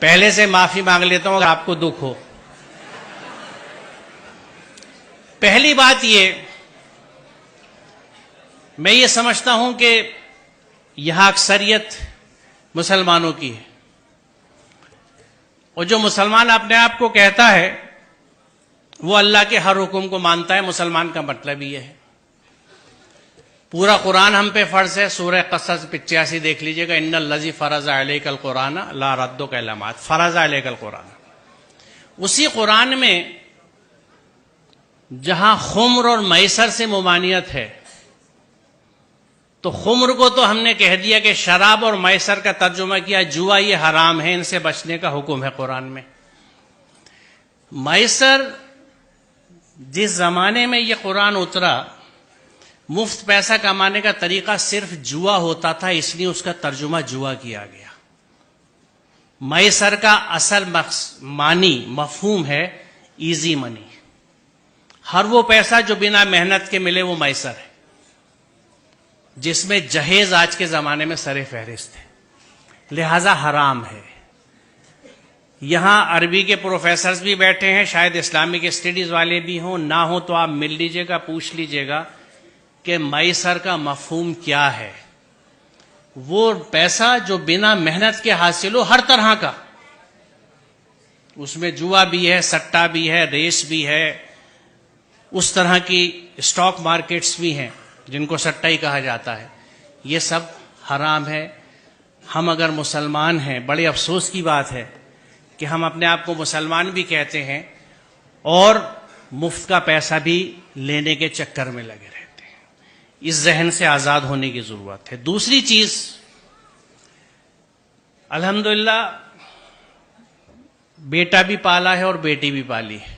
पहले से माफी मांग लेता हूं अगर आपको दुख हो। पहली बात मैं ये समझता हूं कि यहां अक्सरियत मुसलमानों की है, और जो मुसलमान अपने आप को कहता है वो अल्लाह के हर हुक्म को मानता है। मुसलमान का मतलब ये है। पूरा कुरान हम पे फर्ज है। सूरह क़सस 85 देख लीजिएगा, इन्नल लज़ी फ़रज़ अलैकल कुरान ला रद्दुका इला मात फ़रज़ अलैकल कुरान। उसी कुरान में जहां खुम्र और मैसर से मुमानियत है, तो खुम्र को तो हमने कह दिया कि शराब, और मैसर का तर्जुमा किया जुआ, ये हराम है, इनसे बचने का हुक्म है कुरान में। मैसर, जिस जमाने में ये कुरान उतरा, मुफ्त पैसा कमाने का तरीका सिर्फ जुआ होता था, इसलिए उसका तर्जुमा जुआ किया गया। मैसर का असल मानी मफहूम है इजी मनी। हर वो पैसा जो बिना मेहनत के मिले वो मैसर है, जिसमें जहेज आज के जमाने में सरे फहरिस्त है, लिहाजा हराम है। यहां अरबी के प्रोफेसर्स भी बैठे हैं, शायद इस्लामिक स्टडीज वाले भी हों, ना हो तो आप मिल लीजिएगा, पूछ लीजिएगा कि मैसर का मफहूम क्या है। वो पैसा जो बिना मेहनत के हासिल हो, हर तरह का, उसमें जुआ भी है, सट्टा भी है, रेस भी है, उस तरह की स्टॉक मार्केट्स भी हैं जिनको सट्टा ही कहा जाता है। ये सब हराम है। हम अगर मुसलमान हैं, बड़े अफसोस की बात है कि हम अपने आप को मुसलमान भी कहते हैं और मुफ्त का पैसा भी लेने के चक्कर में लगे रहते हैं। इस जहन से आज़ाद होने की ज़रूरत है। दूसरी चीज़, अल्हम्दुलिल्लाह बेटा भी पाला है और बेटी भी पाली है।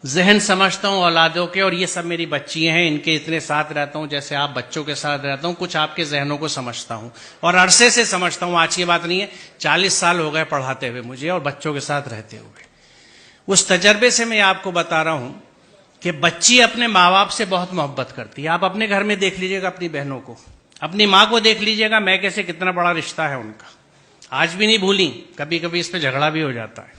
जहन समझता हूं औलादों के, और ये सब मेरी बच्ची हैं, इनके इतने साथ रहता हूं जैसे आप बच्चों के साथ रहता हूं। कुछ आपके जहनों को समझता हूं और अरसे से समझता हूं, आज की बात नहीं है। 40 साल हो गए पढ़ाते हुए मुझे और बच्चों के साथ रहते हुए। उस तजर्बे से मैं आपको बता रहा हूं कि बच्ची अपने माँ बाप से बहुत मोहब्बत करती है। आप अपने घर में देख लीजिएगा, अपनी बहनों को, अपनी माँ को देख लीजिएगा, मैं कैसे कितना बड़ा रिश्ता है उनका, आज भी नहीं भूली। कभी कभी इस पर झगड़ा भी हो जाता है।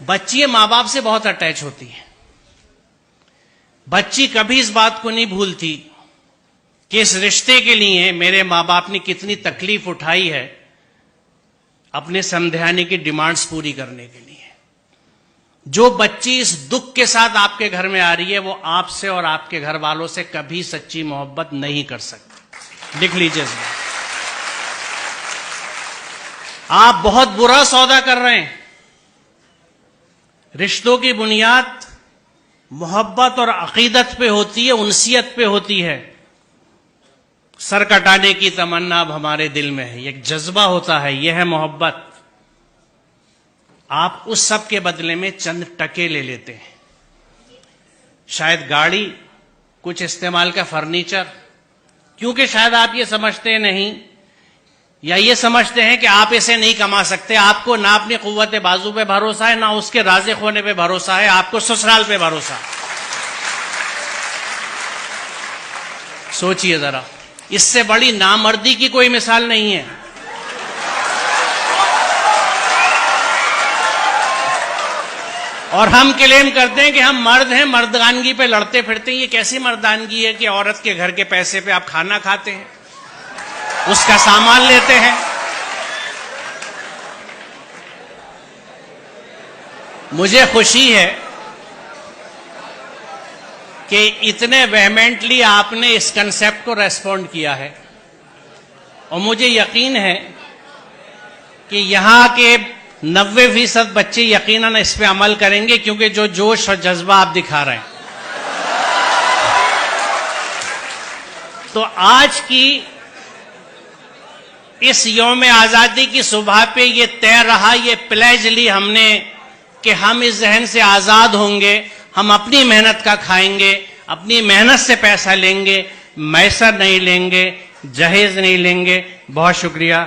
बच्ची माँ बाप से बहुत अटैच होती है। बच्ची कभी इस बात को नहीं भूलती कि इस रिश्ते के लिए मेरे माँ बाप ने कितनी तकलीफ उठाई है अपने समझाने की डिमांड्स पूरी करने के लिए। जो बच्ची इस दुख के साथ आपके घर में आ रही है, वो आपसे और आपके घर वालों से कभी सच्ची मोहब्बत नहीं कर सकती। लिख लीजिए, आप बहुत बुरा सौदा कर रहे हैं। रिश्तों की बुनियाद मोहब्बत और अकीदत पे होती है, उनसियत पे होती है। सर कटाने की तमन्ना अब हमारे दिल में है, एक जज्बा होता है, यह है मोहब्बत। आप उस सब के बदले में चंद टके ले लेते हैं, शायद गाड़ी, कुछ इस्तेमाल का फर्नीचर, क्योंकि शायद आप ये समझते नहीं या ये समझते हैं कि आप इसे नहीं कमा सकते। आपको ना अपनी कुव्वत बाजू पे भरोसा है, ना उसके राज़िक होने पे भरोसा है, आपको ससुराल पे भरोसा है। सोचिए जरा, इससे बड़ी नामर्दी की कोई मिसाल नहीं है। और हम क्लेम करते हैं कि हम मर्द हैं, मर्दानगी पे लड़ते फिरते हैं। ये कैसी मर्दानगी है कि औरत के घर के पैसे पे आप खाना खाते हैं, उसका सामान लेते हैं। मुझे खुशी है कि इतने वेहमेंटली आपने इस कंसेप्ट को रेस्पॉन्ड किया है, और मुझे यकीन है कि यहां के 90% बच्चे यकीनन इस पे अमल करेंगे, क्योंकि जो जोश और जज्बा आप दिखा रहे हैं। तो आज की इस यौम आजादी की सुबह पे ये तय रहा, ये प्लेज ली हमने कि हम इस जहन से आजाद होंगे, हम अपनी मेहनत का खाएंगे, अपनी मेहनत से पैसा लेंगे, मैसर नहीं लेंगे, जहेज नहीं लेंगे। बहुत शुक्रिया।